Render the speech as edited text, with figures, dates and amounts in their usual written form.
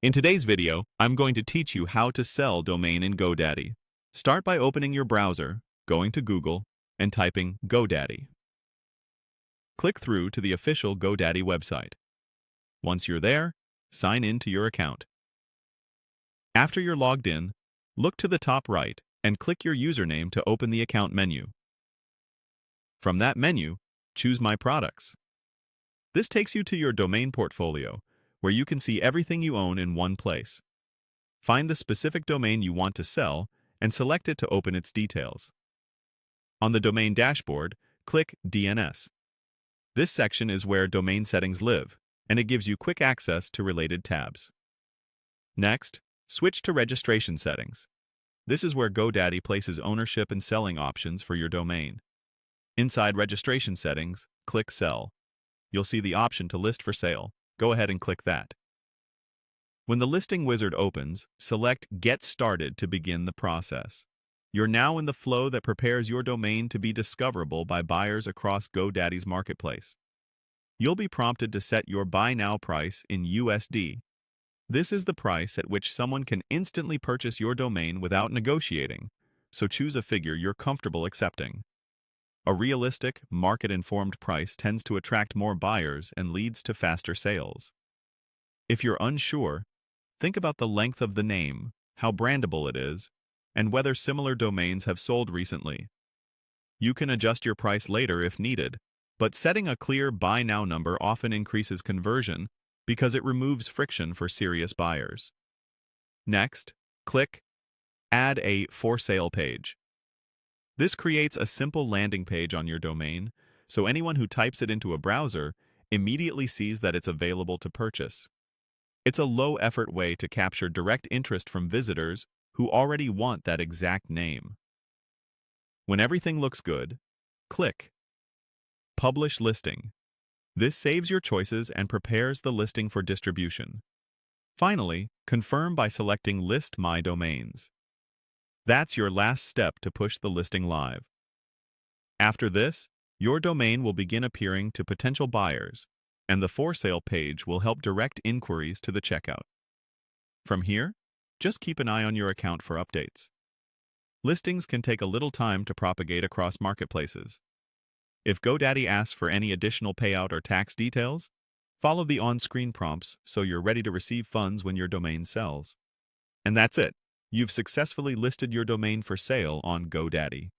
In today's video, I'm going to teach you how to sell domain in GoDaddy. Start by opening your browser, going to Google, and typing GoDaddy. Click through to the official GoDaddy website. Once you're there, sign in to your account. After you're logged in, look to the top right and click your username to open the account menu. From that menu, choose My Products. This takes you to your domain portfolio, where you can see everything you own in one place. Find the specific domain you want to sell and select it to open its details. On the domain dashboard, click DNS. This section is where domain settings live, and it gives you quick access to related tabs. Next, switch to registration settings. This is where GoDaddy places ownership and selling options for your domain. Inside registration settings, click Sell. You'll see the option to list for sale. Go ahead and click that. When the listing wizard opens, select Get Started to begin the process. You're now in the flow that prepares your domain to be discoverable by buyers across GoDaddy's marketplace. You'll be prompted to set your Buy Now price in USD. This is the price at which someone can instantly purchase your domain without negotiating, so choose a figure you're comfortable accepting. A realistic, market-informed price tends to attract more buyers and leads to faster sales. If you're unsure, think about the length of the name, how brandable it is, and whether similar domains have sold recently. You can adjust your price later if needed, but setting a clear Buy Now number often increases conversion because it removes friction for serious buyers. Next, click Add a For Sale page. This creates a simple landing page on your domain, so anyone who types it into a browser immediately sees that it's available to purchase. It's a low-effort way to capture direct interest from visitors who already want that exact name. When everything looks good, click Publish Listing. This saves your choices and prepares the listing for distribution. Finally, confirm by selecting List My Domains. That's your last step to push the listing live. After this, your domain will begin appearing to potential buyers, and the For Sale page will help direct inquiries to the checkout. From here, just keep an eye on your account for updates. Listings can take a little time to propagate across marketplaces. If GoDaddy asks for any additional payout or tax details, follow the on-screen prompts so you're ready to receive funds when your domain sells. And that's it. You've successfully listed your domain for sale on GoDaddy.